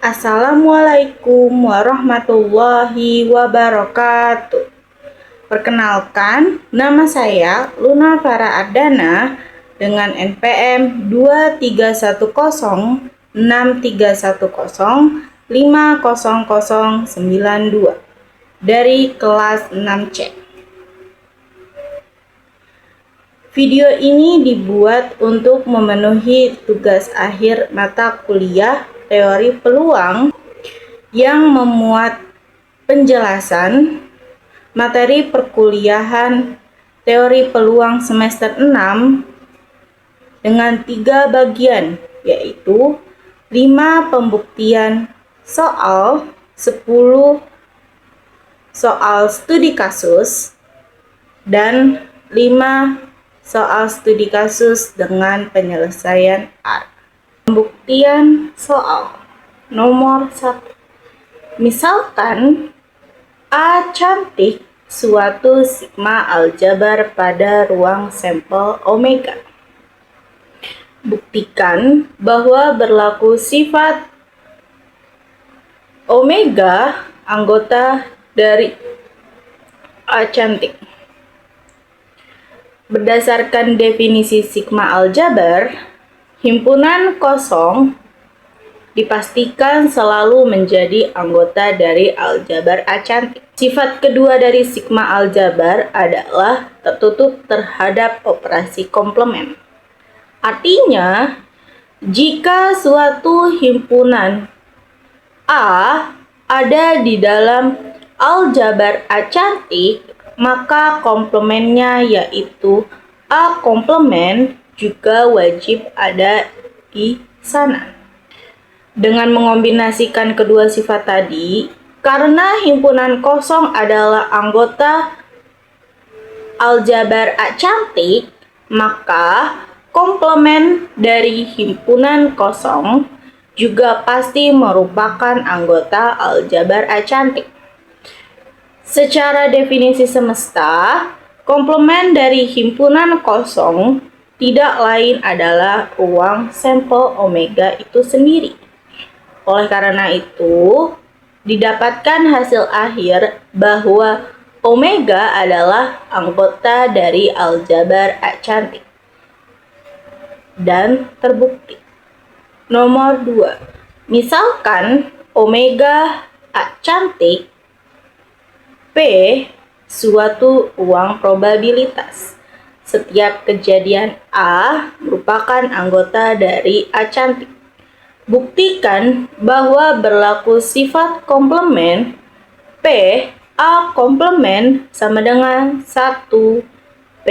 Assalamualaikum warahmatullahi wabarakatuh. Perkenalkan, nama saya Luna Farah Ardana dengan NPM 23106310500092 dari kelas 6C. Video ini dibuat untuk memenuhi tugas akhir mata kuliah teori peluang yang memuat penjelasan materi perkuliahan teori peluang semester 6 dengan 3 bagian, yaitu 5 pembuktian soal, 10 soal studi kasus, dan 5 soal studi kasus dengan penyelesaian AR. Pembuktian soal nomor 1. Misalkan A cantik suatu sigma aljabar pada ruang sampel omega. Buktikan bahwa berlaku sifat omega anggota dari A cantik. Berdasarkan definisi sigma aljabar, himpunan kosong dipastikan selalu menjadi anggota dari aljabar A cantik. Sifat kedua dari sigma aljabar adalah tertutup terhadap operasi komplement. Artinya, jika suatu himpunan A ada di dalam aljabar A cantik, maka komplemennya yaitu A komplement juga wajib ada di sana. Dengan mengombinasikan kedua sifat tadi, karena himpunan kosong adalah anggota aljabar A cantik, maka komplement dari himpunan kosong juga pasti merupakan anggota aljabar A cantik. Secara definisi semesta, komplement dari himpunan kosong tidak lain adalah ruang sampel omega itu sendiri. Oleh karena itu, didapatkan hasil akhir bahwa omega adalah anggota dari aljabar A cantik. Dan terbukti. Nomor 2. Misalkan omega A cantik P suatu ruang probabilitas. Setiap kejadian A merupakan anggota dari A cantik. Buktikan bahwa berlaku sifat komplement P A komplement sama dengan 1 P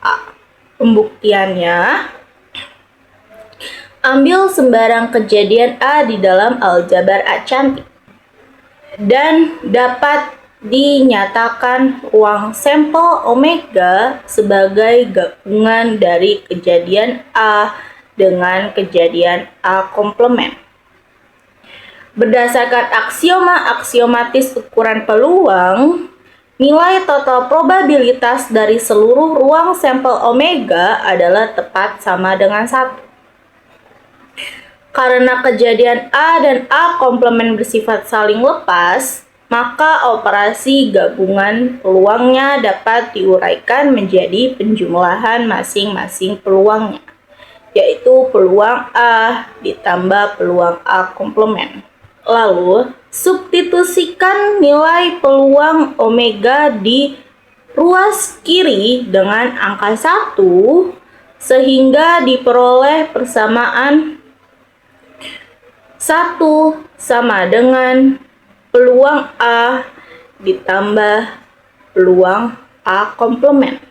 A. Pembuktiannya, ambil sembarang kejadian A di dalam aljabar A cantik dan dapat dinyatakan ruang sampel omega sebagai gabungan dari kejadian A dengan kejadian A komplement. Berdasarkan aksioma aksiomatis ukuran peluang, nilai total probabilitas dari seluruh ruang sampel omega adalah tepat sama dengan 1. Karena kejadian A dan A komplement bersifat saling lepas, maka operasi gabungan peluangnya dapat diuraikan menjadi penjumlahan masing-masing peluangnya, yaitu peluang A ditambah peluang A komplement. Lalu, substitusikan nilai peluang omega di ruas kiri dengan angka 1 sehingga diperoleh persamaan 1 sama dengan peluang A ditambah peluang A komplement.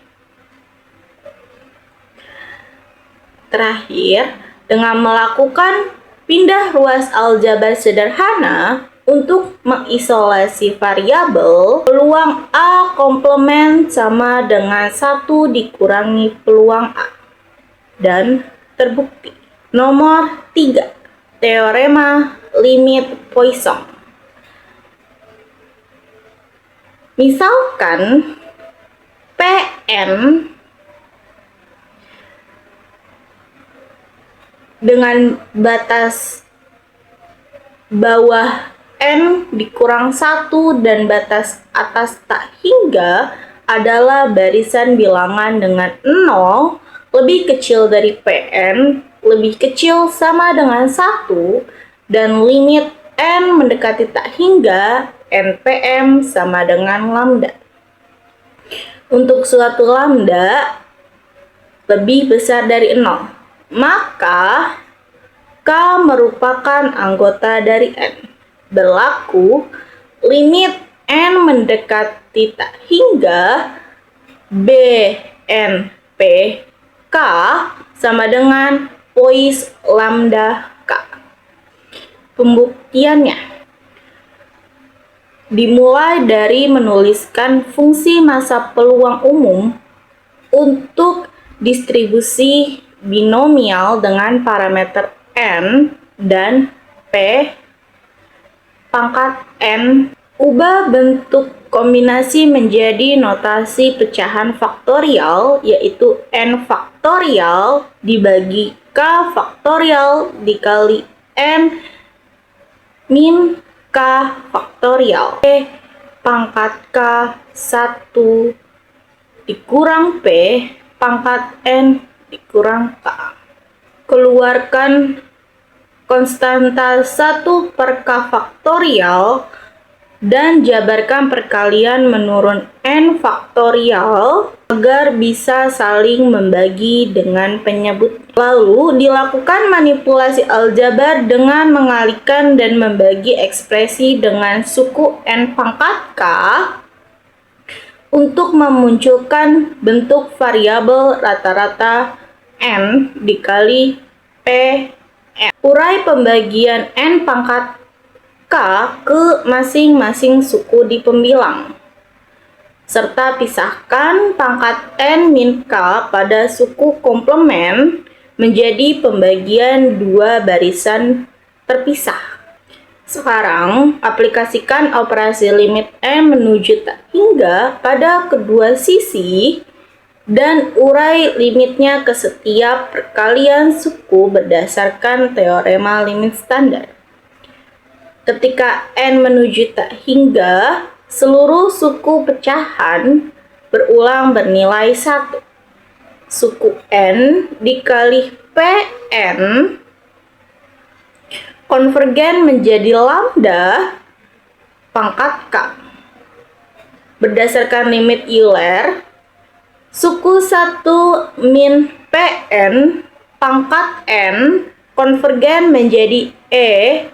Terakhir, dengan melakukan pindah ruas aljabar sederhana untuk mengisolasi variabel, peluang A komplement sama dengan 1 dikurangi peluang A. Dan terbukti. Nomor 3. Teorema limit Poisson. Misalkan Pn dengan batas bawah N dikurang 1 dan batas atas tak hingga adalah barisan bilangan dengan 0 lebih kecil dari Pn lebih kecil sama dengan 1 dan limit N mendekati tak hingga NPM sama dengan lambda. Untuk suatu lambda lebih besar dari 0, maka K merupakan anggota dari N. Berlaku limit N mendekati tak hingga BNP K sama dengan pois lambda K. Pembuktiannya dimulai dari menuliskan fungsi massa peluang umum untuk distribusi binomial dengan parameter N dan P pangkat N. Ubah bentuk kombinasi menjadi notasi pecahan faktorial, yaitu N faktorial dibagi K faktorial dikali N min K faktorial. P pangkat K 1 dikurang P pangkat N dikurang K. Keluarkan konstanta 1 per K faktorial dan jabarkan perkalian menurun N faktorial agar bisa saling membagi dengan penyebut. Lalu dilakukan manipulasi aljabar dengan mengalihkan dan membagi ekspresi dengan suku N pangkat K untuk memunculkan bentuk variabel rata-rata N dikali P N. Urai pembagian N pangkat K ke masing-masing suku di pembilang, serta pisahkan pangkat N min K pada suku komplement menjadi pembagian dua barisan terpisah. Sekarang, aplikasikan operasi limit N menuju tak hingga pada kedua sisi dan urai limitnya ke setiap perkalian suku berdasarkan teorema limit standar. Ketika N menuju tak hingga, seluruh suku pecahan berulang bernilai 1. Suku N dikali Pn konvergen menjadi lambda pangkat K. Berdasarkan limit Euler, suku 1 min Pn pangkat N konvergen menjadi E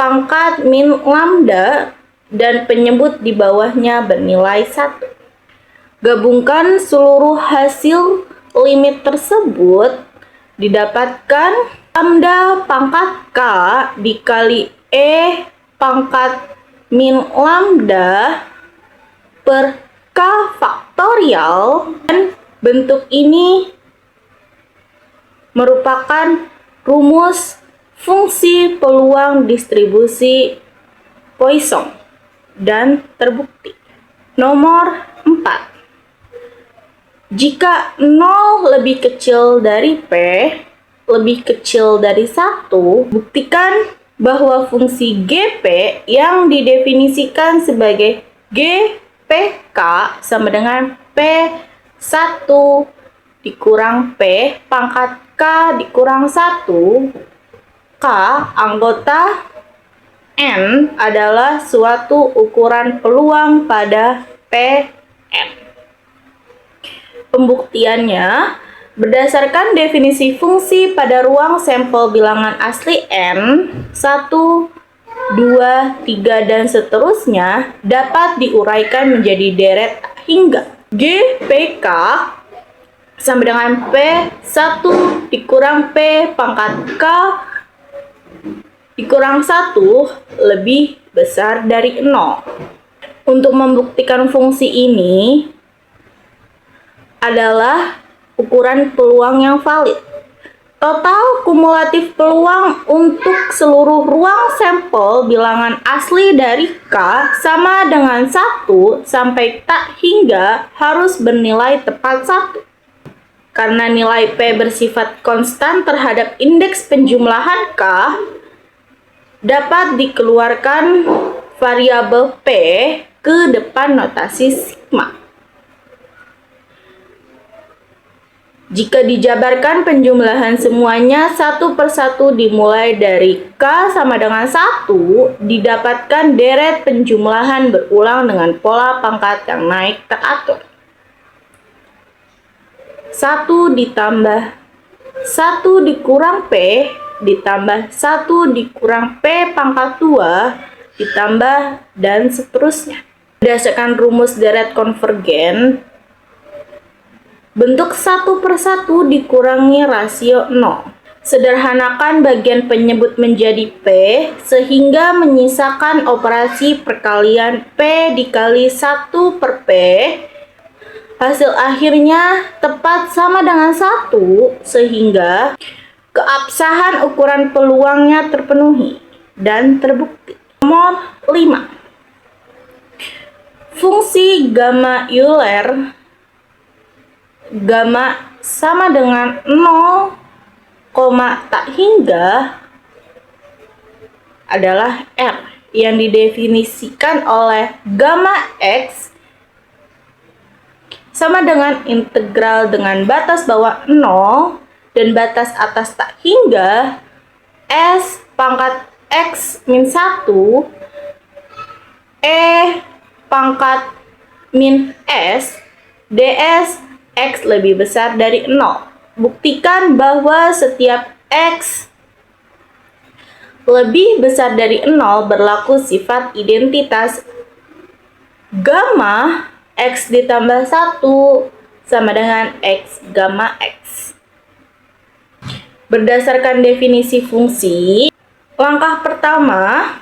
pangkat min lambda dan penyebut di bawahnya bernilai 1. Gabungkan seluruh hasil limit tersebut, didapatkan lambda pangkat K dikali E pangkat min lambda per K faktorial, dan bentuk ini merupakan rumus fungsi peluang distribusi Poisson dan terbukti. Nomor 4. Jika 0 lebih kecil dari P lebih kecil dari 1, buktikan bahwa fungsi GP yang didefinisikan sebagai GPK sama dengan P1 dikurang P pangkat K dikurang 1 K anggota N adalah suatu ukuran peluang pada Pn. Pembuktiannya, berdasarkan definisi fungsi pada ruang sampel bilangan asli N, 1, 2, 3, dan seterusnya dapat diuraikan menjadi deret hingga GPK sama dengan P1 dikurang P pangkat K dikurang 1 lebih besar dari 0. Untuk membuktikan fungsi ini adalah ukuran peluang yang valid. Total kumulatif peluang untuk seluruh ruang sampel bilangan asli dari K sama dengan 1 sampai tak hingga harus bernilai tepat 1. Karena nilai P bersifat konstan terhadap indeks penjumlahan K, dapat dikeluarkan variabel P ke depan notasi sigma. Jika dijabarkan penjumlahan semuanya satu persatu dimulai dari K sama dengan 1, didapatkan deret penjumlahan berulang dengan pola pangkat yang naik teratur. 1 ditambah 1 dikurang P ditambah 1 dikurang P pangkat 2 ditambah dan seterusnya. Berdasarkan rumus deret konvergen, bentuk 1 per 1 dikurangi rasio 0. Sederhanakan bagian penyebut menjadi P sehingga menyisakan operasi perkalian P dikali 1 per P. Hasil akhirnya tepat sama dengan 1 sehingga keabsahan ukuran peluangnya terpenuhi dan terbukti. Nomor 5. Fungsi gamma Euler gamma sama dengan 0, tak hingga adalah R yang didefinisikan oleh gamma X sama dengan integral dengan batas bawah 0 dan batas atas tak hingga S pangkat X min 1 E pangkat min S ds X lebih besar dari 0. Buktikan bahwa setiap X lebih besar dari 0 berlaku sifat identitas gamma X ditambah 1 sama dengan X gamma X. Berdasarkan definisi fungsi, langkah pertama,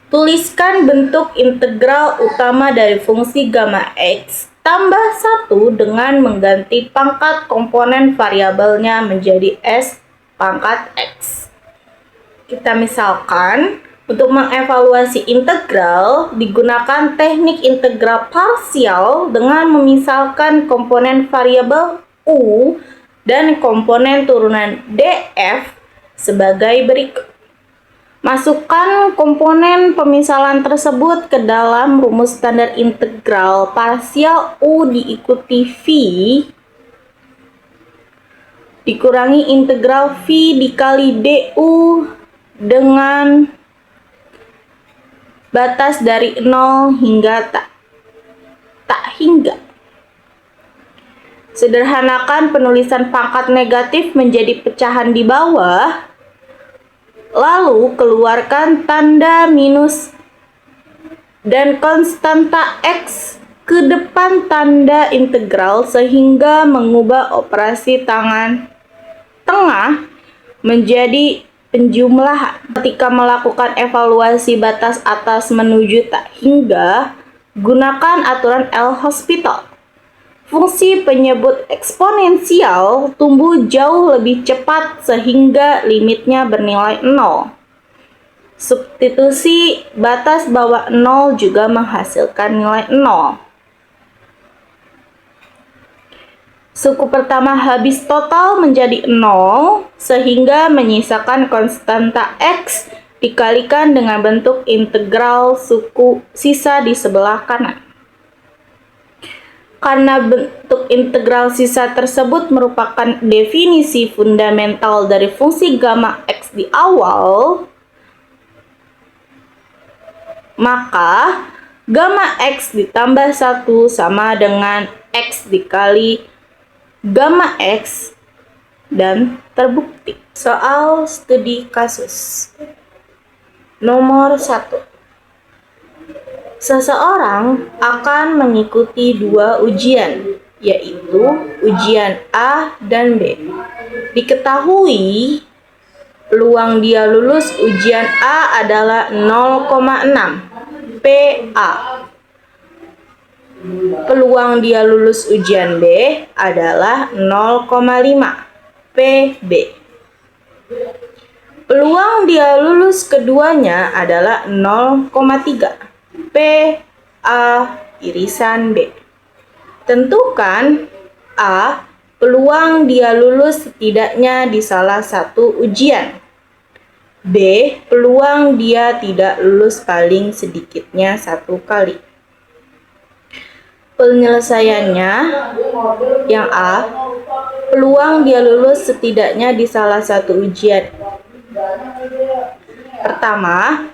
tuliskan bentuk integral utama dari fungsi gamma X tambah 1 dengan mengganti pangkat komponen variabelnya menjadi S pangkat X. Kita misalkan, untuk mengevaluasi integral, digunakan teknik integral parsial dengan memisalkan komponen variabel U dan komponen turunan df sebagai berikut. Masukkan komponen pemisalan tersebut ke dalam rumus standar integral parsial U diikuti V dikurangi integral V dikali DU dengan batas dari 0 hingga tak hingga. Sederhanakan penulisan pangkat negatif menjadi pecahan di bawah, lalu keluarkan tanda minus dan konstanta X ke depan tanda integral sehingga mengubah operasi tangan tengah menjadi penjumlahan. Ketika melakukan evaluasi batas atas menuju tak hingga, gunakan aturan L'Hospital. Fungsi penyebut eksponensial tumbuh jauh lebih cepat sehingga limitnya bernilai 0. Substitusi batas bawah 0 juga menghasilkan nilai 0. Suku pertama habis total menjadi 0 sehingga menyisakan konstanta X dikalikan dengan bentuk integral suku sisa di sebelah kanan. Karena bentuk integral sisa tersebut merupakan definisi fundamental dari fungsi gamma X di awal, maka gamma X ditambah 1 sama dengan X dikali gamma X dan terbukti. Soal studi kasus nomor 1. Seseorang akan mengikuti 2 ujian, yaitu ujian A dan B. Diketahui peluang dia lulus ujian A adalah 0,6 PA. Peluang dia lulus ujian B adalah 0,5 PB. Peluang dia lulus keduanya adalah 0,3 PA irisan B. Tentukan A, peluang dia lulus setidaknya di salah satu ujian. B. Peluang dia tidak lulus paling sedikitnya 1 kali. Penyelesaiannya, yang A, peluang dia lulus setidaknya di salah satu ujian. Pertama,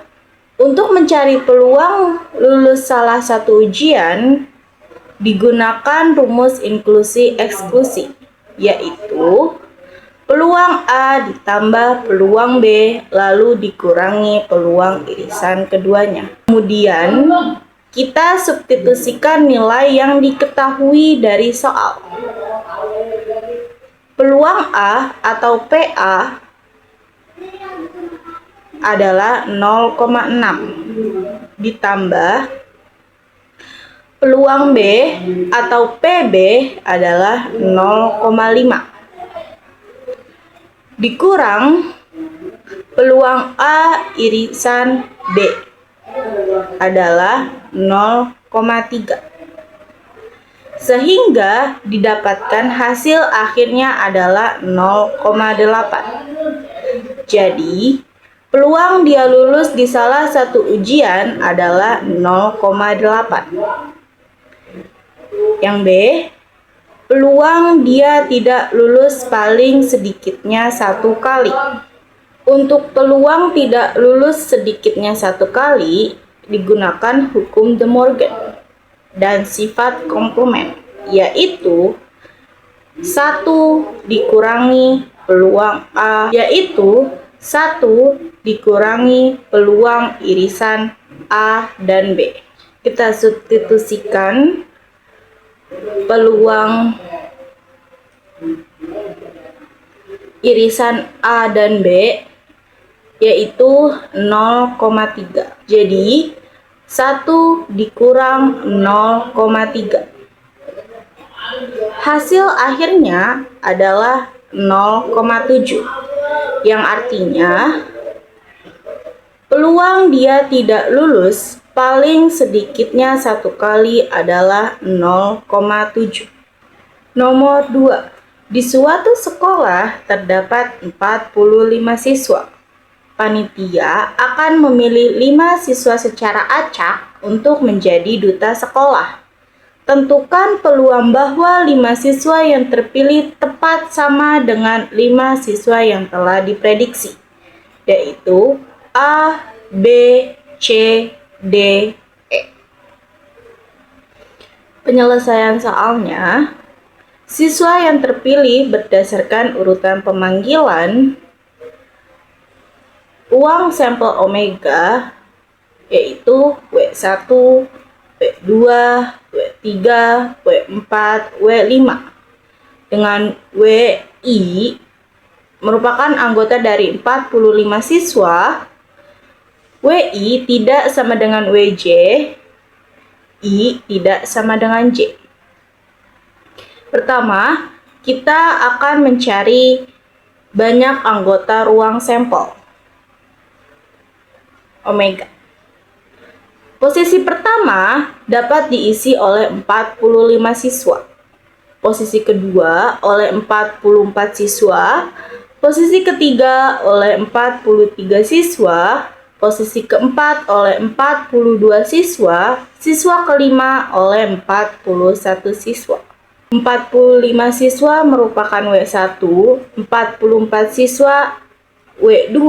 untuk mencari peluang lulus salah satu ujian, digunakan rumus inklusi eksklusi, yaitu peluang A ditambah peluang B, lalu dikurangi peluang irisan keduanya. Kemudian, kita substitusikan nilai yang diketahui dari soal. Peluang A atau PA adalah 0,6 ditambah peluang B atau PB adalah 0,5 dikurang peluang A irisan B adalah 0,3, sehingga didapatkan hasil akhirnya adalah 0,8. Jadi, peluang dia lulus di salah satu ujian adalah 0,8. Yang B, peluang dia tidak lulus paling sedikitnya 1 kali. Untuk peluang tidak lulus sedikitnya 1 kali, digunakan hukum De Morgan dan sifat komplement, yaitu 1 dikurangi peluang A, yaitu 1 dikurangi peluang irisan A dan B. Kita substitusikan peluang irisan A dan B, yaitu 0,3. Jadi 1 dikurang 0,3. Hasil akhirnya adalah 0,7. Yang artinya peluang dia tidak lulus paling sedikitnya 1 kali adalah 0,7. Nomor 2. Di suatu sekolah terdapat 45 siswa. Panitia akan memilih 5 siswa secara acak untuk menjadi duta sekolah. Tentukan peluang bahwa 5 siswa yang terpilih tepat sama dengan 5 siswa yang telah diprediksi, yaitu A, B, C, D, E. Penyelesaian soalnya, siswa yang terpilih berdasarkan urutan pemanggilan uang sampel omega, yaitu W1, W2, W3, W4, W5, dengan WI merupakan anggota dari 45 siswa. WI tidak sama dengan WJ, I tidak sama dengan J. Pertama, kita akan mencari banyak anggota ruang sampel omega. Posisi pertama dapat diisi oleh 45 siswa. Posisi kedua oleh 44 siswa. Posisi ketiga oleh 43 siswa. Posisi keempat oleh 42 siswa. Siswa kelima oleh 41 siswa. 45 siswa merupakan W1, 44 siswa W2,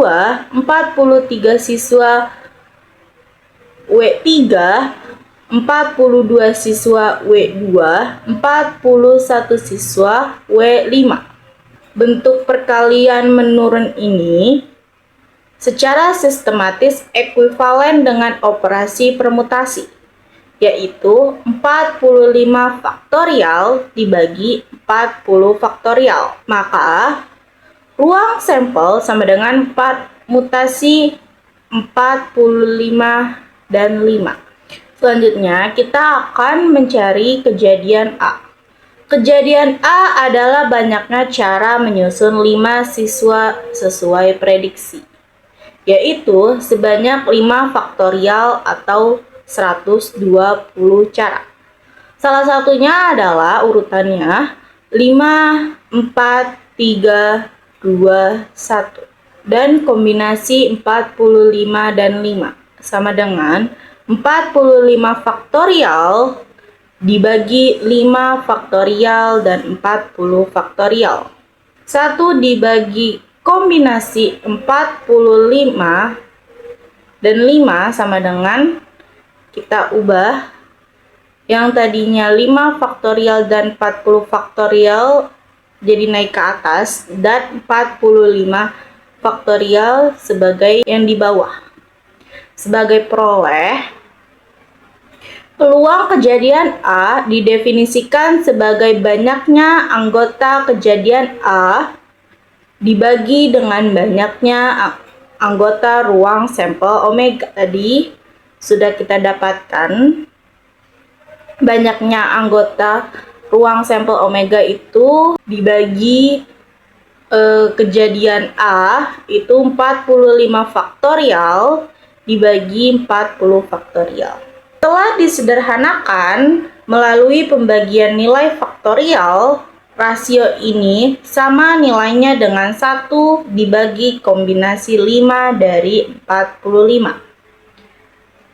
43 siswa W3, 42 siswa W2, 41 siswa W5. Bentuk perkalian menurun ini secara sistematis ekuivalen dengan operasi permutasi, yaitu 45 faktorial dibagi 40 faktorial. Maka ruang sampel sama dengan 4 mutasi 45 dan 5. Selanjutnya kita akan mencari kejadian A. Kejadian A adalah banyaknya cara menyusun 5 siswa sesuai prediksi, yaitu sebanyak 5 faktorial atau 120 cara. Salah satunya adalah urutannya 5, 4, 3, 2, 1. dan kombinasi 45 dan 5 sama dengan 45 faktorial dibagi 5 faktorial dan 40 faktorial. 1 dibagi kombinasi 45 dan 5 sama dengan, kita ubah, yang tadinya 5 faktorial dan 40 faktorial jadi naik ke atas, dan 45 faktorial sebagai yang di bawah. Sebagai peroleh, peluang kejadian A didefinisikan sebagai banyaknya anggota kejadian A dibagi dengan banyaknya anggota ruang sampel omega. Tadi sudah kita dapatkan banyaknya anggota ruang sampel omega itu dibagi kejadian A itu 45 faktorial dibagi 40 faktorial. Setelah disederhanakan melalui pembagian nilai faktorial, rasio ini sama nilainya dengan 1 dibagi kombinasi 5 dari 45.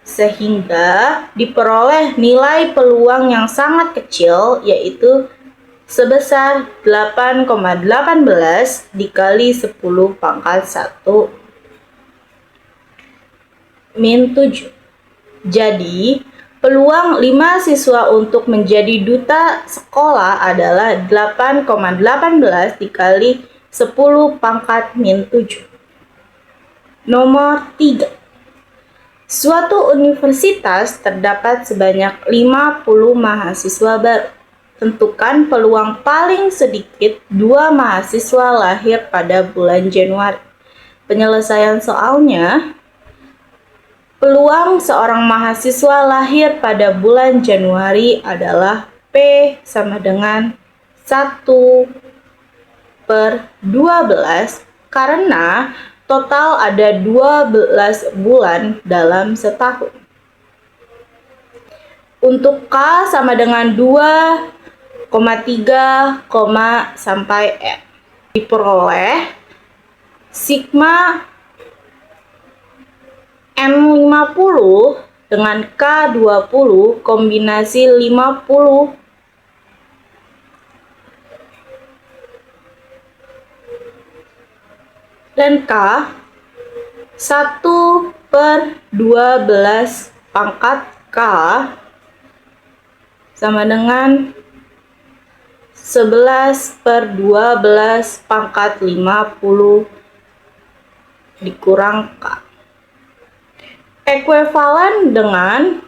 Sehingga diperoleh nilai peluang yang sangat kecil, yaitu sebesar 8,18 dikali 10 pangkat 1 min 7. Jadi, peluang 5 siswa untuk menjadi duta sekolah adalah 8,18 dikali 10 pangkat min 7. Nomor 3. Suatu universitas terdapat sebanyak 50 mahasiswa baru. Tentukan peluang paling sedikit 2 mahasiswa lahir pada bulan Januari. Penyelesaian soalnya, peluang seorang mahasiswa lahir pada bulan Januari adalah P sama dengan 1/12 karena total ada 12 bulan dalam setahun. Untuk K sama dengan 2,3, sampai N. Diperoleh sigma N50 dengan K20 kombinasi 50 dan K 1/12 pangkat K sama dengan 11/12 pangkat 50 dikurang K. Ekuivalen dengan,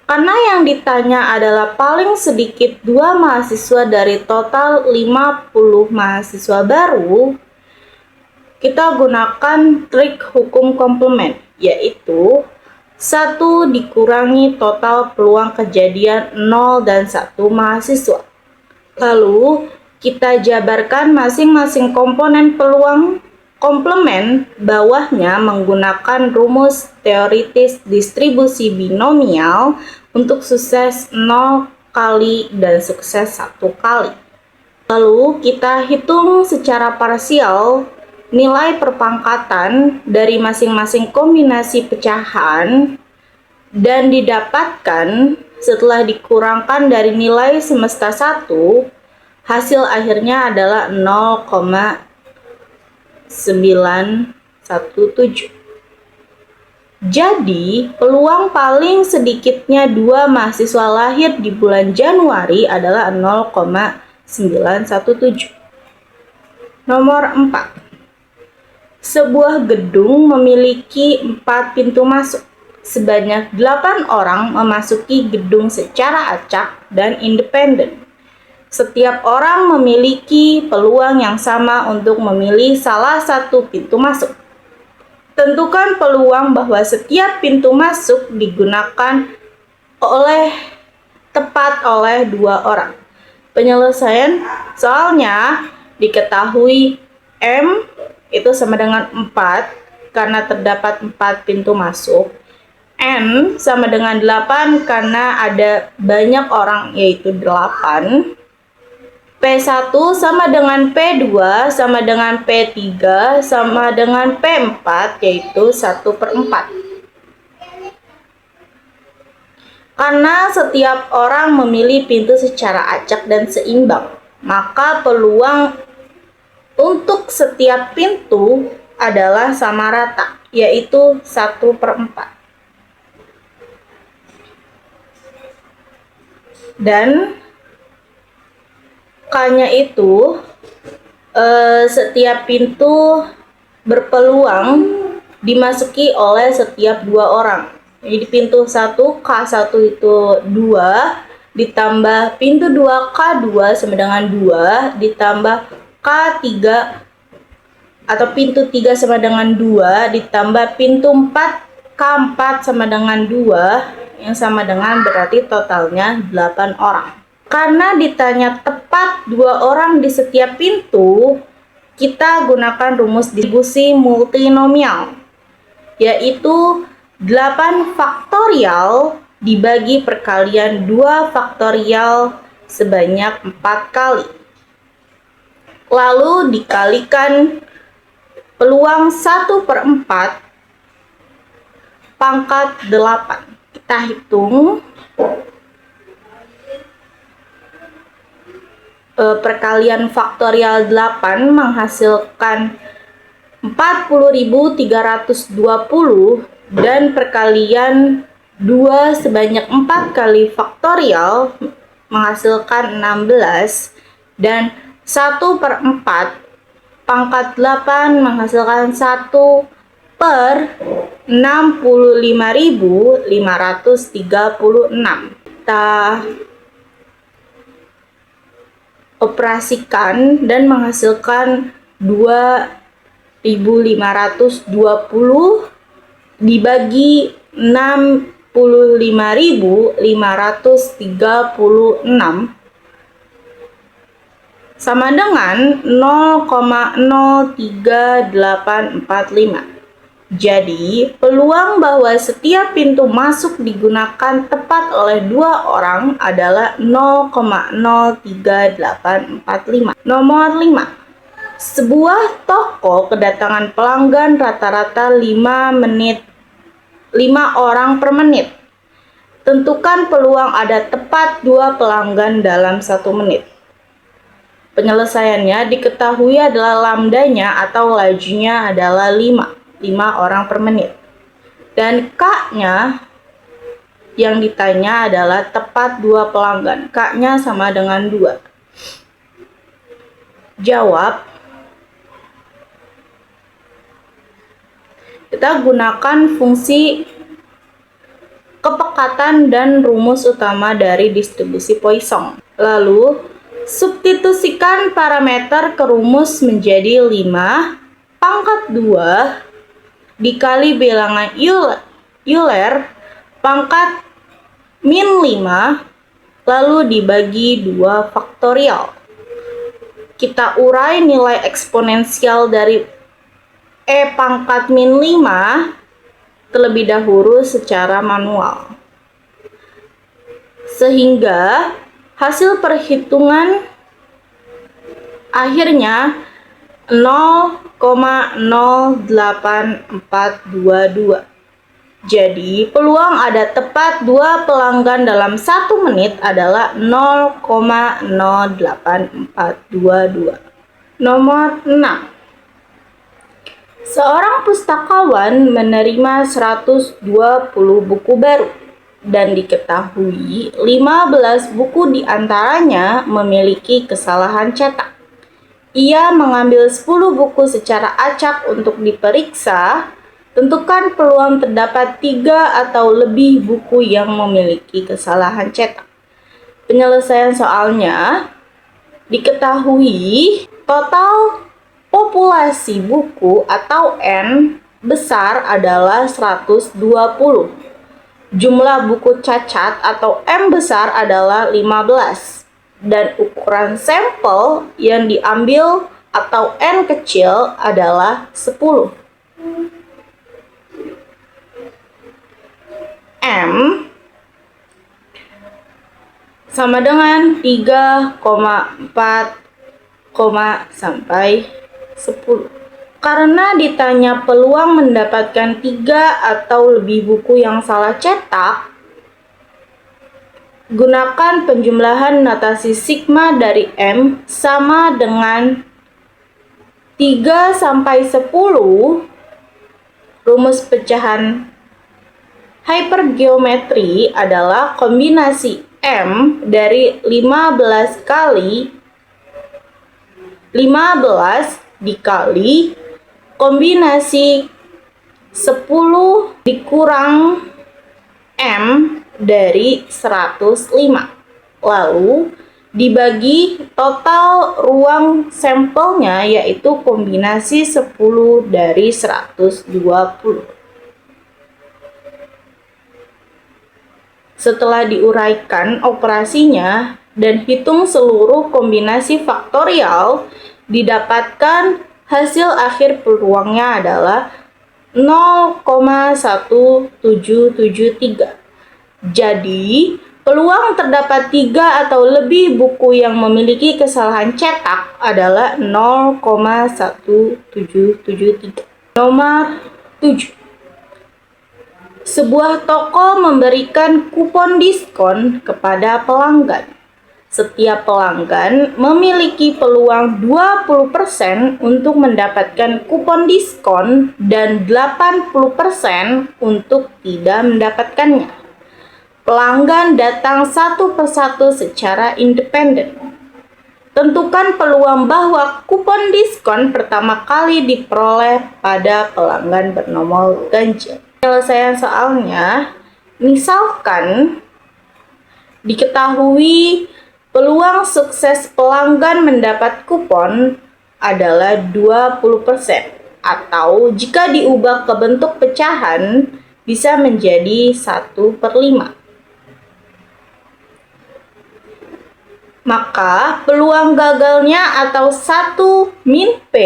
karena yang ditanya adalah paling sedikit 2 mahasiswa dari total 50 mahasiswa baru, kita gunakan trik hukum komplement, yaitu 1 dikurangi total peluang kejadian 0 dan 1 mahasiswa. Lalu, kita jabarkan masing-masing komponen peluang komplement bawahnya menggunakan rumus teoritis distribusi binomial untuk sukses 0 kali dan sukses 1 kali. Lalu, kita hitung secara parsial nilai perpangkatan dari masing-masing kombinasi pecahan dan didapatkan setelah dikurangkan dari nilai semesta 1, hasil akhirnya adalah 0,917. Jadi, peluang paling sedikitnya 2 mahasiswa lahir di bulan Januari adalah 0,917. Nomor 4. Sebuah gedung memiliki 4 pintu masuk. Sebanyak 8 orang memasuki gedung secara acak dan independen. Setiap orang memiliki peluang yang sama untuk memilih salah satu pintu masuk. Tentukan peluang bahwa setiap pintu masuk digunakan tepat oleh 2 orang. Penyelesaian soalnya diketahui M itu sama dengan 4 karena terdapat 4 pintu masuk. N sama dengan 8 karena ada banyak orang, yaitu 8. P1 sama dengan P2 sama dengan P3 sama dengan P4, yaitu 1/4. Karena setiap orang memilih pintu secara acak dan seimbang, maka peluang untuk setiap pintu adalah sama rata, yaitu 1/4. Dan K-nya itu setiap pintu berpeluang dimasuki oleh setiap 2 orang. Jadi pintu 1 K1 itu 2, ditambah pintu 2 K2 sama dengan 2, ditambah K3 atau pintu 3 sama dengan 2, ditambah pintu 4 K4 sama dengan 2, yang sama dengan berarti totalnya 8 orang. Karena ditanya tepat 2 orang di setiap pintu, kita gunakan rumus distribusi multinomial, yaitu 8 faktorial dibagi perkalian 2 faktorial sebanyak 4 kali. Lalu dikalikan peluang 1/4 pangkat 8. Kita hitung. Perkalian faktorial 8 menghasilkan 40.320 dan perkalian 2 sebanyak 4 kali faktorial menghasilkan 16 dan 1/4 pangkat 8 menghasilkan 1/65.536. Kita operasikan dan menghasilkan 2.520 dibagi 65.536 sama dengan 0,03845. Jadi, peluang bahwa setiap pintu masuk digunakan tepat oleh 2 orang adalah 0,03845. Nomor 5. Sebuah toko kedatangan pelanggan rata-rata 5 orang per menit. Tentukan peluang ada tepat 2 pelanggan dalam 1 menit. Penyelesaiannya diketahui adalah lambdanya atau lajunya adalah 5 orang per menit. Dan K-nya yang ditanya adalah tepat 2 pelanggan. K-nya sama dengan 2. Jawab. Kita gunakan fungsi kepekatan dan rumus utama dari distribusi Poisson. Lalu, substitusikan parameter ke rumus menjadi 5 pangkat 2 dikali bilangan Euler pangkat min 5 lalu dibagi 2 faktorial. Kita urai nilai eksponensial dari E pangkat min 5 terlebih dahulu secara manual. Sehingga hasil perhitungan akhirnya 0,08422. Jadi, peluang ada tepat 2 pelanggan dalam 1 menit adalah 0,08422. Nomor 6. Seorang pustakawan menerima 120 buku baru dan diketahui 15 buku diantaranya memiliki kesalahan cetak. Ia mengambil 10 buku secara acak untuk diperiksa. Tentukan peluang terdapat 3 atau lebih buku yang memiliki kesalahan cetak. Penyelesaian soalnya diketahui total populasi buku atau N besar adalah 120. Jumlah buku cacat atau M besar adalah 15. Dan ukuran sampel yang diambil atau N kecil adalah 10. M sama dengan 3,4, sampai 10. Karena ditanya peluang mendapatkan 3 atau lebih buku yang salah cetak, gunakan penjumlahan notasi sigma dari M sama dengan 3 sampai 10. Rumus pecahan hypergeometri adalah kombinasi M dari 15 dikali kombinasi 10 dikurang M dari 105. Lalu dibagi total ruang sampelnya, yaitu kombinasi 10 dari 120. Setelah diuraikan operasinya dan hitung seluruh kombinasi faktorial, didapatkan hasil akhir peluangnya adalah 0,1773. Jadi, peluang terdapat 3 atau lebih buku yang memiliki kesalahan cetak adalah 0,1773. Nomor 7. Sebuah toko memberikan kupon diskon kepada pelanggan. Setiap pelanggan memiliki peluang 20% untuk mendapatkan kupon diskon dan 80% untuk tidak mendapatkannya. Pelanggan datang satu persatu secara independen. Tentukan peluang bahwa kupon diskon pertama kali diperoleh pada pelanggan bernomor ganjil. Penyelesaian soalnya, misalkan diketahui peluang sukses pelanggan mendapat kupon adalah 20%, atau jika diubah ke bentuk pecahan bisa menjadi 1/5. Maka peluang gagalnya atau 1-P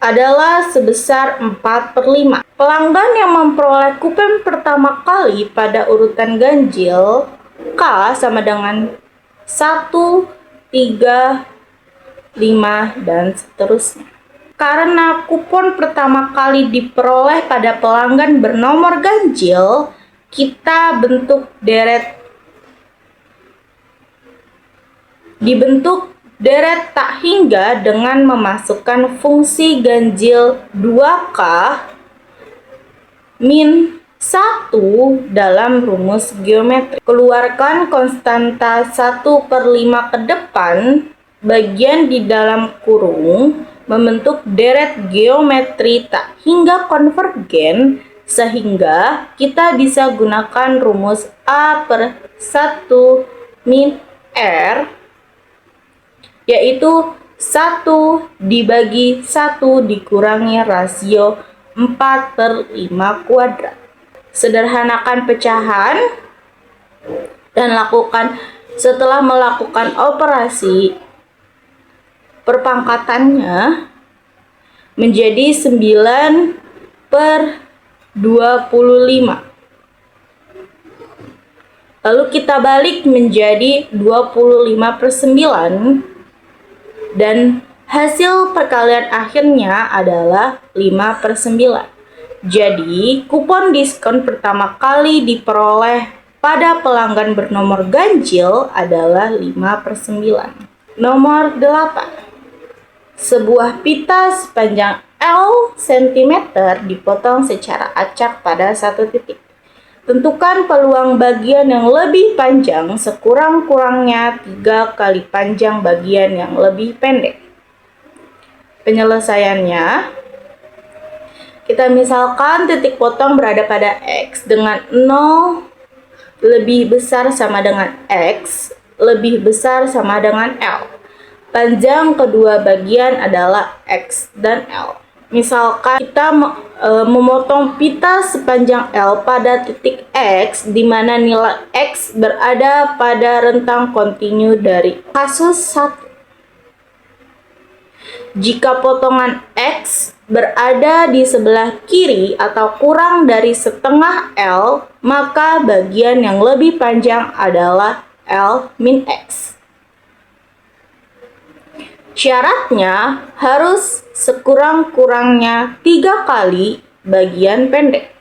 adalah sebesar 4/5. Pelanggan yang memperoleh kupon pertama kali pada urutan ganjil K sama dengan 1, 3, 5, dan seterusnya. Karena kupon pertama kali diperoleh pada pelanggan bernomor ganjil, kita dibentuk deret tak hingga dengan memasukkan fungsi ganjil 2K min 1 dalam rumus geometri. Keluarkan konstanta 1/5 ke depan, bagian di dalam kurung membentuk deret geometri tak hingga konvergen, sehingga kita bisa gunakan rumus A/1 min R, yaitu 1 dibagi 1 dikurangi rasio 4/5 kuadrat. Sederhanakan pecahan dan setelah melakukan operasi perpangkatannya menjadi 9/25. Lalu kita balik menjadi 25/9 dan hasil perkalian akhirnya adalah 5/9. Jadi, kupon diskon pertama kali diperoleh pada pelanggan bernomor ganjil adalah 5/9. Nomor 8. Sebuah pita sepanjang L cm dipotong secara acak pada satu titik. Tentukan peluang bagian yang lebih panjang sekurang-kurangnya 3 kali panjang bagian yang lebih pendek. Penyelesaiannya, kita misalkan titik potong berada pada X dengan 0 lebih besar sama dengan X lebih besar sama dengan L. Panjang kedua bagian adalah X dan L. Misalkan kita memotong pita sepanjang L pada titik X, di mana nilai X berada pada rentang kontinu dari kasus 1. Jika potongan X berada di sebelah kiri atau kurang dari setengah L, maka bagian yang lebih panjang adalah L min X. Syaratnya harus sekurang-kurangnya 3 kali bagian pendek.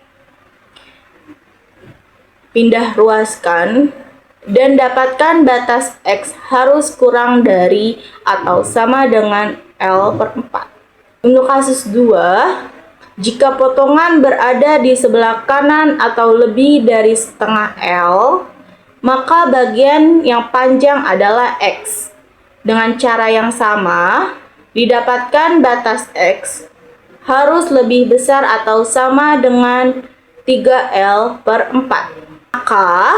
Pindah ruaskan dan dapatkan batas X harus kurang dari atau sama dengan L per 4. Untuk kasus 2, jika potongan berada di sebelah kanan atau lebih dari setengah L, maka bagian yang panjang adalah X. Dengan cara yang sama, didapatkan batas X harus lebih besar atau sama dengan 3L per 4. Maka,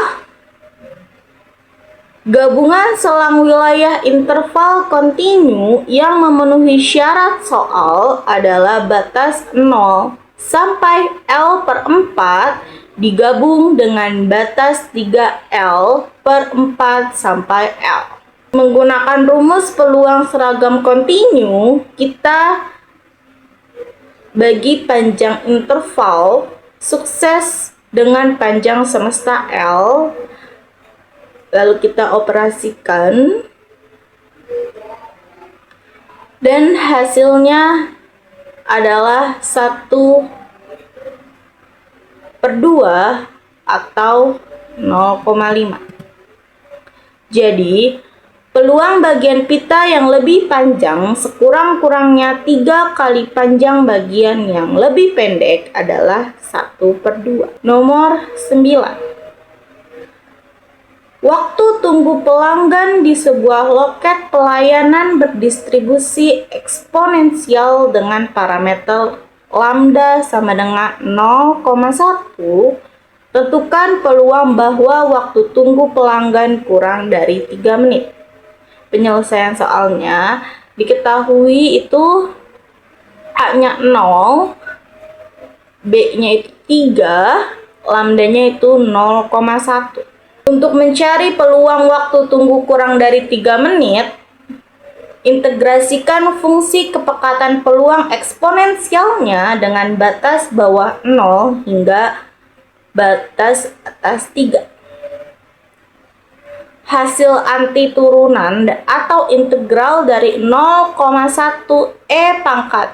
gabungan selang wilayah interval kontinu yang memenuhi syarat soal adalah batas 0 sampai L per 4 digabung dengan batas 3L per 4 sampai L. Menggunakan rumus peluang seragam kontinu, kita bagi panjang interval sukses dengan panjang semesta L. Lalu kita operasikan dan hasilnya adalah 1/2 atau 0,5. Jadi peluang bagian pita yang lebih panjang sekurang-kurangnya 3 kali panjang bagian yang lebih pendek adalah 1/2. Nomor 9. Waktu tunggu pelanggan di sebuah loket pelayanan berdistribusi eksponensial dengan parameter lambda sama dengan 0,1. Tentukan peluang bahwa waktu tunggu pelanggan kurang dari 3 menit. Penyelesaian soalnya diketahui itu A-nya 0, B-nya itu 3, lambdanya itu 0,1. Untuk mencari peluang waktu tunggu kurang dari 3 menit, integrasikan fungsi kepekatan peluang eksponensialnya dengan batas bawah 0 hingga batas atas 3. Hasil anti turunan atau integral dari 0,1 E pangkat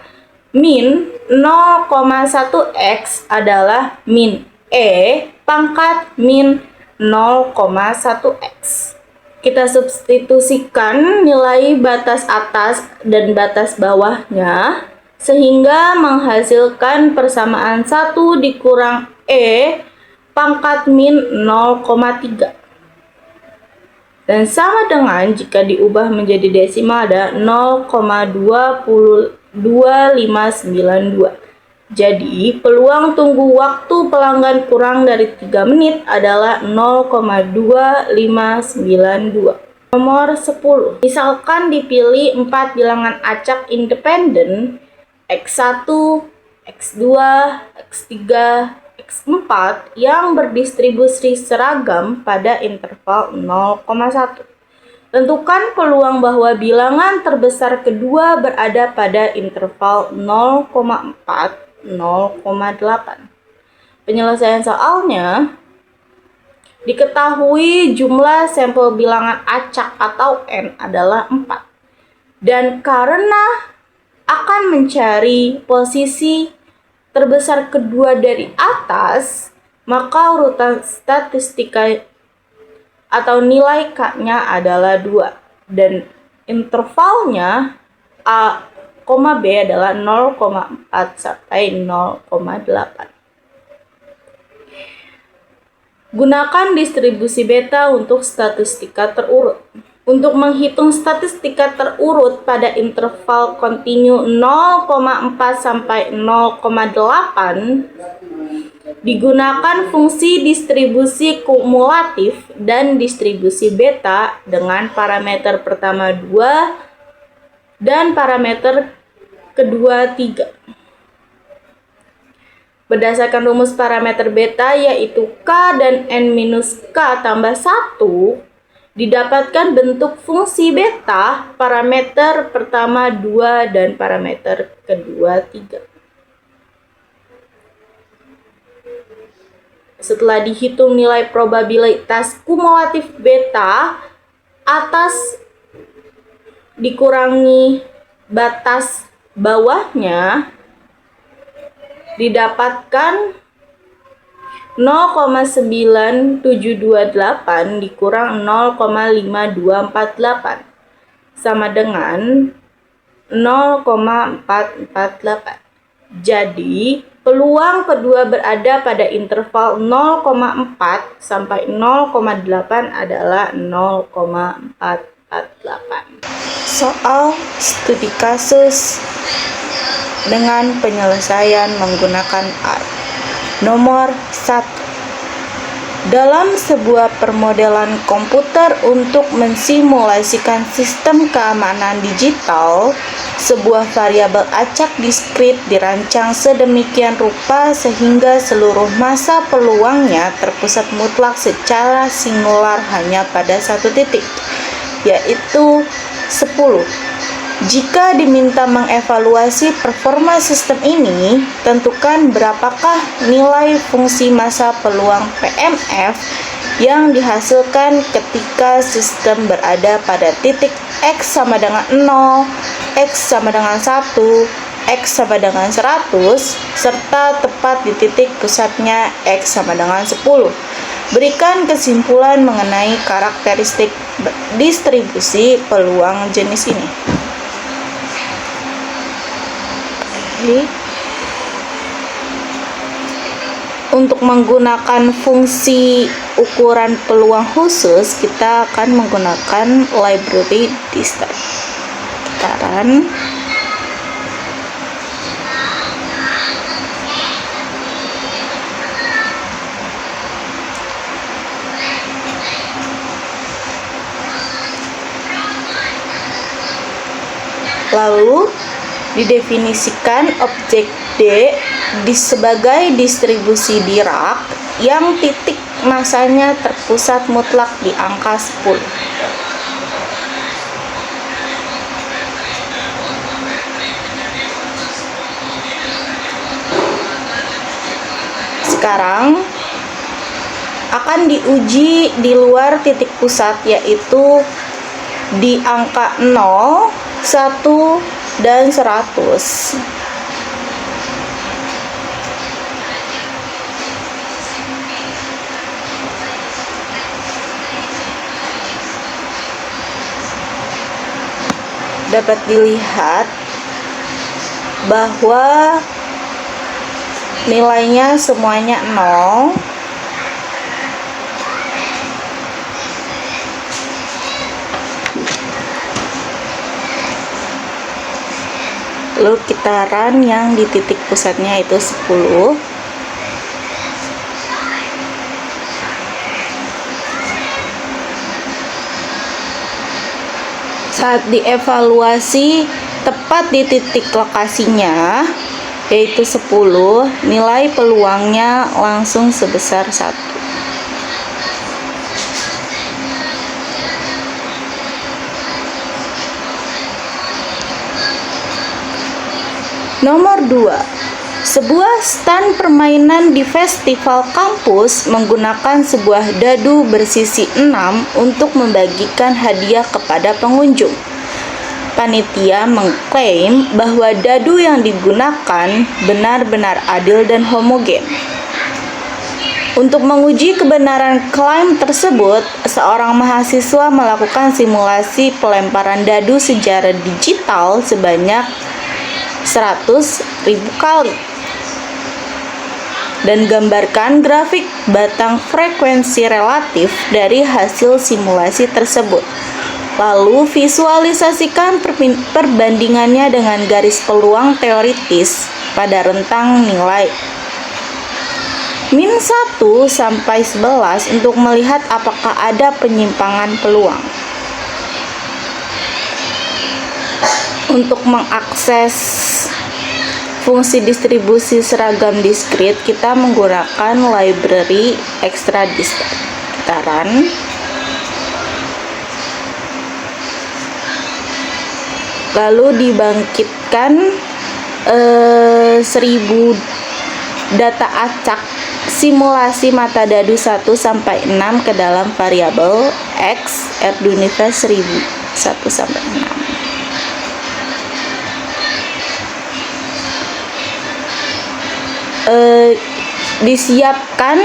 min 0,1 X adalah min E pangkat min 0,1 X. Kita substitusikan nilai batas atas dan batas bawahnya sehingga menghasilkan persamaan 1 dikurang E pangkat min 0,3. Dan sama dengan jika diubah menjadi desimal ada 0,22592. Jadi, peluang tunggu waktu pelanggan kurang dari 3 menit adalah 0,2592. Nomor 10. Misalkan dipilih 4 bilangan acak independen X1, X2, X3, X4 yang berdistribusi seragam pada interval 0,1. Tentukan peluang bahwa bilangan terbesar kedua berada pada interval 0,4 0,8. Penyelesaian soalnya diketahui jumlah sampel bilangan acak atau N adalah 4. Dan karena akan mencari posisi terbesar kedua dari atas, maka urutan statistika atau nilai K-nya adalah 2 dan intervalnya A, B adalah 0,4 sampai 0,8. Gunakan distribusi beta untuk statistika terurut. Untuk menghitung statistika terurut pada interval kontinu 0,4 sampai 0,8, digunakan fungsi distribusi kumulatif dan distribusi beta dengan parameter pertama 2 dan parameter kedua 3. Berdasarkan rumus parameter beta yaitu K dan N minus K tambah 1, Didapatkan bentuk fungsi beta, parameter pertama 2 dan parameter kedua 3. Setelah dihitung nilai probabilitas kumulatif beta atas dikurangi batas bawahnya, didapatkan 0,9728 dikurang 0,5248 sama dengan 0,448. Jadi, peluang kedua berada pada interval 0,4 sampai 0,8 adalah 0,448. Soal studi kasus dengan penyelesaian menggunakan R. Nomor 1. Dalam sebuah permodelan komputer untuk mensimulasikan sistem keamanan digital, sebuah variabel acak diskrit dirancang sedemikian rupa sehingga seluruh massa peluangnya terpusat mutlak secara singular hanya pada satu titik, yaitu 10. Jika diminta mengevaluasi performa sistem ini, tentukan berapakah nilai fungsi massa peluang PMF yang dihasilkan ketika sistem berada pada titik X sama dengan 0, X sama dengan 1, X sama dengan 100, serta tepat di titik pusatnya X sama dengan 10. Berikan kesimpulan mengenai karakteristik distribusi peluang jenis ini. Untuk menggunakan fungsi ukuran peluang khusus, kita akan menggunakan library distance. Kita run. Lalu didefinisikan objek D sebagai distribusi Dirac yang titik massanya terpusat mutlak di angka 10. Sekarang akan diuji di luar titik pusat, yaitu di angka 0, 1, dan 100. Dapat dilihat bahwa nilainya semuanya 0. Lalu kita run yang di titik pusatnya itu 10. Saat dievaluasi tepat di titik lokasinya, yaitu 10, nilai peluangnya langsung sebesar 1. Nomor 2. Sebuah stand permainan di festival kampus menggunakan sebuah dadu bersisi 6 untuk membagikan hadiah kepada pengunjung. Panitia mengklaim bahwa dadu yang digunakan benar-benar adil dan homogen. Untuk menguji kebenaran klaim tersebut, seorang mahasiswa melakukan simulasi pelemparan dadu secara digital sebanyak 100.000 kali dan gambarkan grafik batang frekuensi relatif dari hasil simulasi tersebut. Lalu visualisasikan perbandingannya dengan garis peluang teoritis pada rentang nilai -1 sampai 11 untuk melihat apakah ada penyimpangan peluang. Untuk mengakses fungsi distribusi seragam diskrit, kita menggunakan library extra distance. Kita run. lalu dibangkitkan 1000 data acak simulasi mata dadu 1 sampai 6 ke dalam variabel X Erduniverse 1000 1 sampai 6. Disiapkan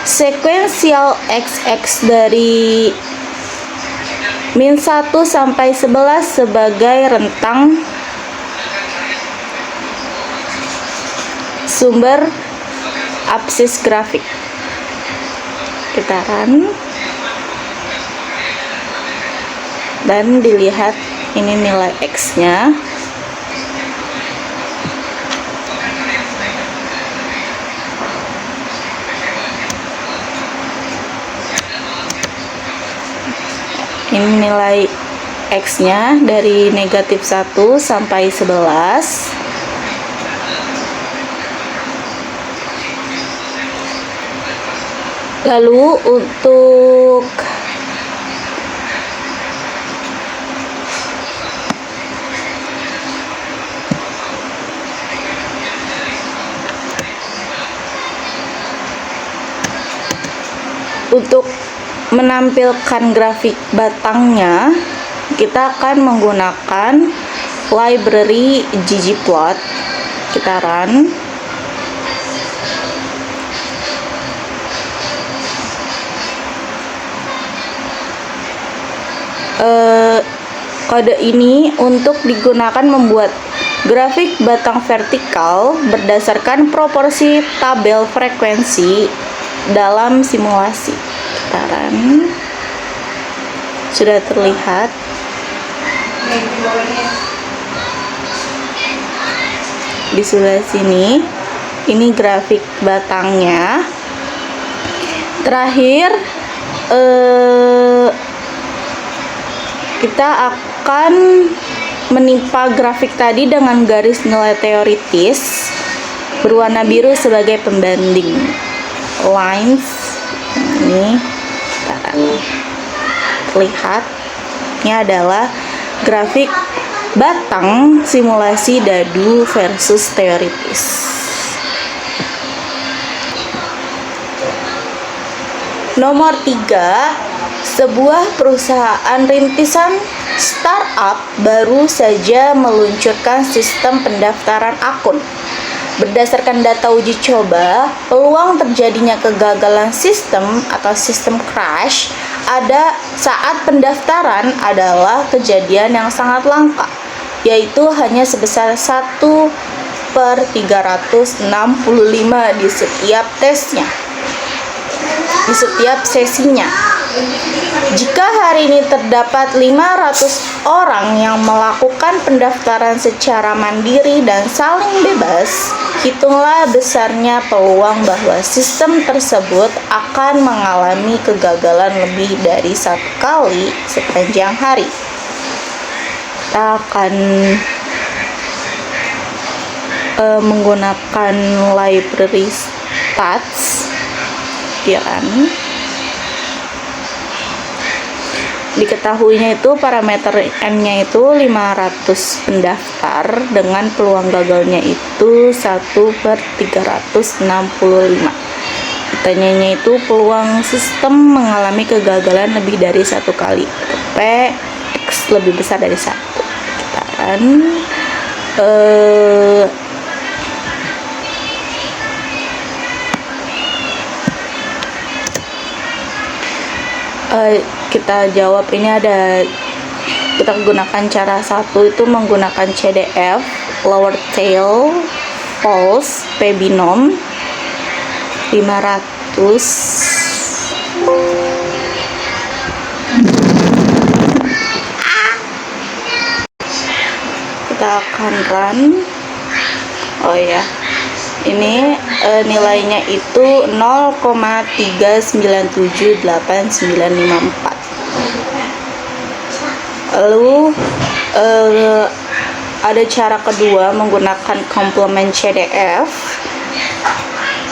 sekuensial XX dari -1 sampai 11 sebagai rentang sumber absis grafik. Kita run dan dilihat ini nilai X-nya. Ini nilai X-nya dari -1 sampai 11. Lalu untuk menampilkan grafik batangnya, kita akan menggunakan library ggplot. Kita run. Kode ini untuk digunakan membuat grafik batang vertikal berdasarkan proporsi tabel frekuensi dalam simulasi. Kita run. Sudah terlihat. Di sebelah sini, ini grafik batangnya. Terakhir, kita akan menimpa grafik tadi dengan garis nilai teoritis berwarna biru sebagai pembanding. Lines ini terlihat, ini adalah grafik batang simulasi dadu versus teoritis. Nomor 3, sebuah perusahaan rintisan startup baru saja meluncurkan sistem pendaftaran akun. Berdasarkan data uji coba, peluang terjadinya kegagalan sistem atau sistem crash ada saat pendaftaran adalah kejadian yang sangat langka, yaitu hanya sebesar 1/365 di setiap tesnya, di setiap sesinya. Jika hari ini terdapat 500 orang yang melakukan pendaftaran secara mandiri dan saling bebas, hitunglah besarnya peluang bahwa sistem tersebut akan mengalami kegagalan lebih dari 1 kali sepanjang hari. Kita akan menggunakan library stats. Diketahuinya itu parameter N-nya itu 500 pendaftar dengan peluang gagalnya itu 1/365. Pertanyaannya itu peluang sistem mengalami kegagalan lebih dari 1 kali. P X lebih besar dari 1. Kita kan kita jawab. Ini ada, kita gunakan cara satu itu menggunakan CDF lower tail false P binom 500. Kita akan run. Oh ya, ini nilainya itu 0,3978954. Lalu ada cara kedua menggunakan komplement CDF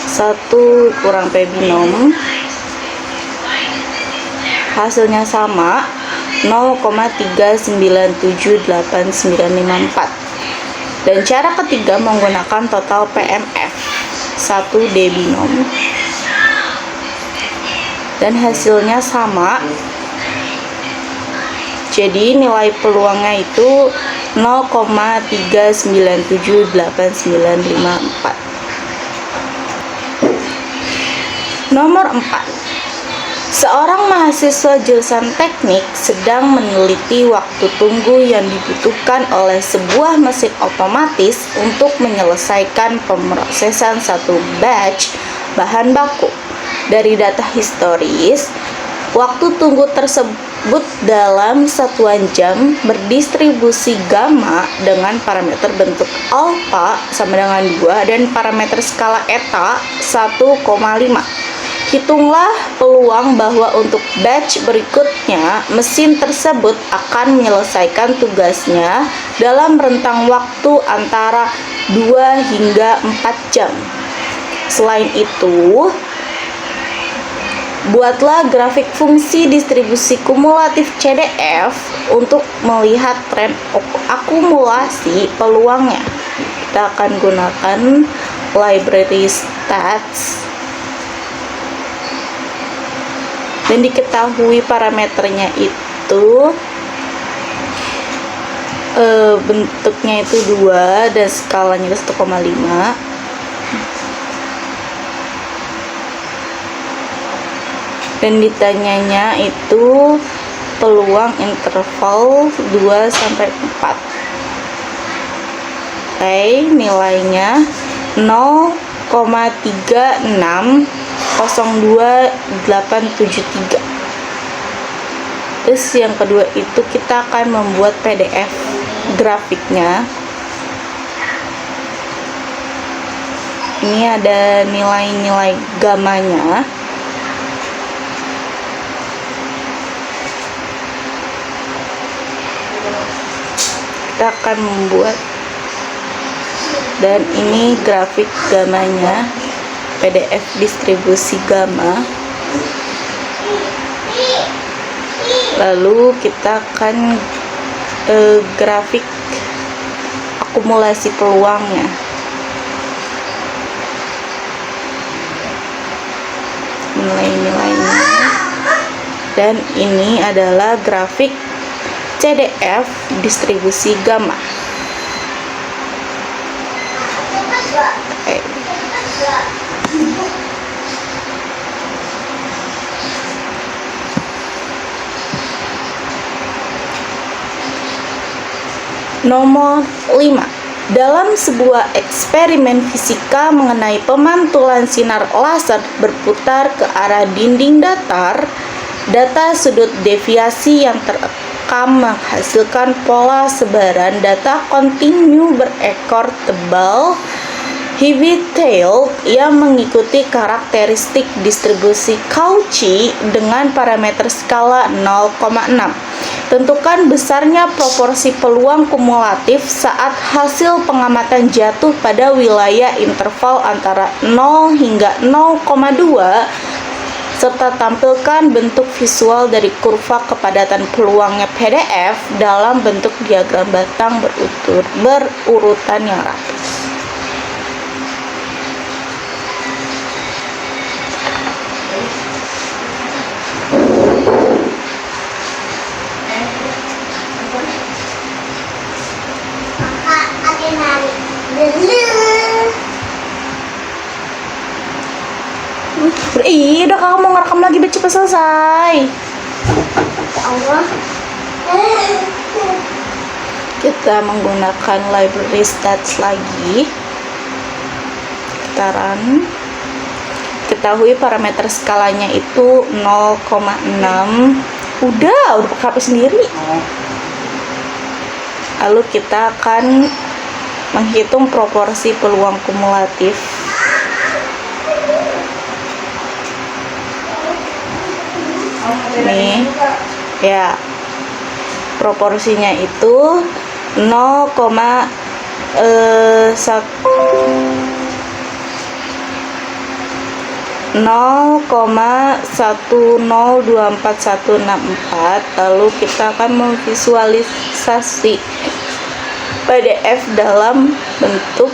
1 kurang P binom, hasilnya sama 0,3978954. Dan cara ketiga menggunakan total PMF, satu D binom. Dan hasilnya sama. Jadi nilai peluangnya itu 0,3978954. Nomor 4. Seorang mahasiswa jurusan teknik sedang meneliti waktu tunggu yang dibutuhkan oleh sebuah mesin otomatis untuk menyelesaikan pemrosesan satu batch bahan baku. Dari data historis, waktu tunggu tersebut dalam satuan jam berdistribusi gamma dengan parameter bentuk alpha sama dengan 2 dan parameter skala eta 1,5. Hitunglah peluang bahwa untuk batch berikutnya mesin tersebut akan menyelesaikan tugasnya dalam rentang waktu antara 2 hingga 4 jam. Selain itu, buatlah grafik fungsi distribusi kumulatif CDF untuk melihat tren akumulasi peluangnya. Kita akan gunakan library stats dan diketahui parameternya itu bentuknya itu 2 dan skalanya itu 1,5. Dan ditanyanya itu peluang interval 2 sampai 4. Oke, nilainya 0,360283. Terus yang kedua itu kita akan membuat PDF grafiknya. Ini ada nilai-nilai gamanya. Kita akan membuat, dan ini grafik gamanya, PDF distribusi gamma. Lalu kita akan grafik akumulasi peluangnya. Nilai-nilainya. Dan ini adalah grafik CDF distribusi gamma. Okay. Nomor 5. Dalam sebuah eksperimen fisika mengenai pemantulan sinar laser berputar ke arah dinding datar, data sudut deviasi yang terekam menghasilkan pola sebaran data kontinu berekor tebal heavy-tailed yang mengikuti karakteristik distribusi Cauchy dengan parameter skala 0,6. Tentukan besarnya proporsi peluang kumulatif saat hasil pengamatan jatuh pada wilayah interval antara 0 hingga 0,2 serta tampilkan bentuk visual dari kurva kepadatan peluangnya PDF dalam bentuk diagram batang berurutan yang rapi. Ih, udah kamu mau ngerekam lagi, biar cepet selesai. Allah. Kita menggunakan library stats lagi. Kita run. Ketahui parameter skalanya itu 0,6. Udah pakai HP sendiri. Lalu kita akan menghitung proporsi peluang kumulatif. Nih ya, proporsinya itu 0,1 0,102464, lalu kita akan memvisualisasi PDF dalam bentuk